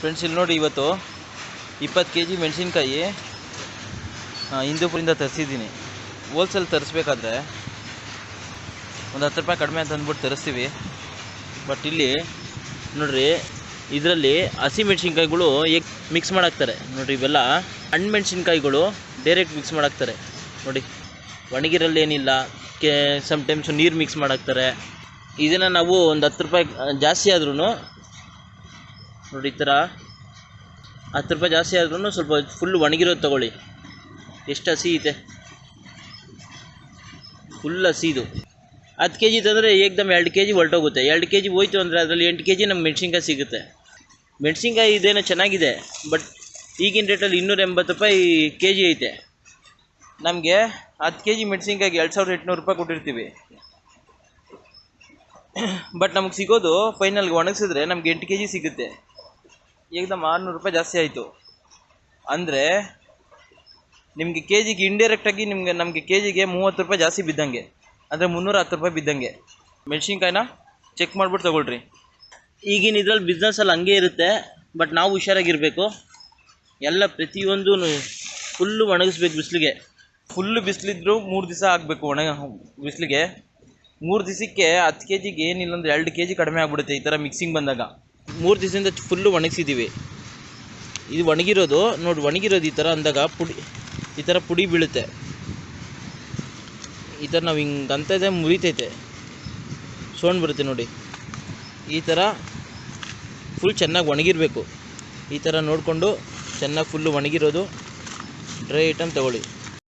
Friends ಇಲ್ಲಿ ನೋಡಿ, ಇವತ್ತು 20 kg ಮೆಣಸಿನ್ಕಾಯಿ ಹಿಂದೂಪುರಿಂದ ತರಿಸಿದ್ದೀನಿ. ಹೋಲ್ಸೇಲ್ ತರಿಸ್ಬೇಕಾದ್ರೆ ಒಂದು 10 ರೂಪಾಯಿ ಕಡಿಮೆ ಅಂತ ಅಂದ್ಬಿಟ್ಟು ತರಿಸ್ತೀವಿ. ಬಟ್ ಇಲ್ಲಿ ನೋಡ್ರಿ, ಇದರಲ್ಲಿ ಹಸಿ ಮೆಣಸಿನ್ಕಾಯಿಗಳು ಹೇಗೆ ಮಿಕ್ಸ್ ಮಾಡಾಕ್ತಾರೆ ನೋಡಿರಿ. ಇವೆಲ್ಲ ಹಣ್ಣು ಮೆಣಸಿನ್ಕಾಯಿಗಳು ಡೈರೆಕ್ಟ್ ಮಿಕ್ಸ್ ಮಾಡಾಕ್ತಾರೆ ನೋಡಿ. ಒಣಗಿರಲ್ಲಿ ಏನಿಲ್ಲ, ಸಮ್ಟೈಮ್ಸ್ ನೀರು ಮಿಕ್ಸ್ ಮಾಡಾಕ್ತಾರೆ. ಇದನ್ನು ನಾವು ಒಂದು 10 ರೂಪಾಯಿ ಜಾಸ್ತಿ ಆದ್ರೂ ನೋಡಿ, ಈ ಥರ 10 ರೂಪಾಯಿ ಜಾಸ್ತಿ ಆದ್ರೂ ಸ್ವಲ್ಪ ಫುಲ್ ಒಣಗಿರೋದು ತೊಗೊಳ್ಳಿ. ಎಷ್ಟು ಹಸಿ ಇದೆ, ಫುಲ್ ಹಸಿ ಇದು. 10 kg ತಂದರೆ ಏಕದಮ್ 2 kg ಹೊರಟೋಗುತ್ತೆ. 2 kg ಹೋಯ್ತು ಅಂದರೆ ಅದರಲ್ಲಿ 8 kg ನಮ್ಗೆ ಮೆಣಸಿನ್ಕಾಯಿ ಸಿಗುತ್ತೆ. ಮೆಣಸಿನ್ಕಾಯಿ ಇದೇನೋ ಚೆನ್ನಾಗಿದೆ, ಬಟ್ ಈಗಿನ ರೇಟಲ್ಲಿ 280 ರೂಪಾಯಿ kg ಐತೆ. ನಮಗೆ 10 kg ಮೆಣಸಿನ್ಕಾಯಿಗೆ 2800 ರೂಪಾಯಿ ಕೊಟ್ಟಿರ್ತೀವಿ. ಬಟ್ ನಮಗೆ ಸಿಗೋದು ಫೈನಲ್ಗೆ ಒಣಗಿಸಿದ್ರೆ ನಮ್ಗೆ 8 kg ಸಿಗುತ್ತೆ. ಏಕದಮ್ 600 ರೂಪಾಯಿ ಜಾಸ್ತಿ ಆಯಿತು. ಅಂದರೆ ನಿಮಗೆ ಕೆ ಜಿಗೆ ಇಂಡೈರೆಕ್ಟಾಗಿ ನಮಗೆ ಕೆ ಜಿಗೆ 30 ರೂಪಾಯಿ ಜಾಸ್ತಿ ಬಿದ್ದಂಗೆ, ಅಂದರೆ 310 ರೂಪಾಯಿ ಬಿದ್ದಂಗೆ. ಮೆಣಸಿನ್ಕಾಯಿನ ಚೆಕ್ ಮಾಡಿಬಿಟ್ಟು ತೊಗೊಳ್ರಿ. ಈಗಿನ ಇದ್ರಲ್ಲಿ ಬಿಸ್ನೆಸ್ಸಲ್ಲಿ ಹಂಗೆ ಇರುತ್ತೆ. ಬಟ್ ನಾವು ಹುಷಾರಾಗಿರಬೇಕು. ಎಲ್ಲ ಪ್ರತಿಯೊಂದು ಫುಲ್ಲು ಒಣಗಿಸ್ಬೇಕು ಬಿಸಿಲಿಗೆ. ಫುಲ್ಲು ಬಿಸಿಲಿದ್ರು 3 ದಿವಸ ಆಗಬೇಕು ಬಿಸಿಲಿಗೆ. 3 ದಿವಸಕ್ಕೆ 10 kgಗೆ ಏನಿಲ್ಲ ಅಂದರೆ 2 kg ಕಡಿಮೆ ಆಗಿಬಿಡುತ್ತೆ ಈ ಥರ ಮಿಕ್ಸಿಂಗ್ ಬಂದಾಗ. 3 ದಿವಸದಿಂದ ಫುಲ್ಲು ಒಣಗಿಸಿದ್ದೀವಿ. ಇದು ಒಣಗಿರೋದು ನೋಡಿ, ಒಣಗಿರೋದು ಈ ಥರ ಅಂದಾಗ ಈ ಥರ ಪುಡಿ ಬೀಳುತ್ತೆ. ಈ ಥರ ನಾವು ಹಿಂಗೆ ಅಂತದೇ ಮುರಿತೈತೆ, ಸೌಂಡ್ ಬರುತ್ತೆ ನೋಡಿ. ಈ ಥರ ಫುಲ್ ಚೆನ್ನಾಗಿ ಒಣಗಿರಬೇಕು. ಈ ಥರ ನೋಡಿಕೊಂಡು ಚೆನ್ನಾಗಿ ಫುಲ್ಲು ಒಣಗಿರೋದು ಡ್ರೈ ಐಟಮ್ ತೊಗೊಳ್ಳಿ.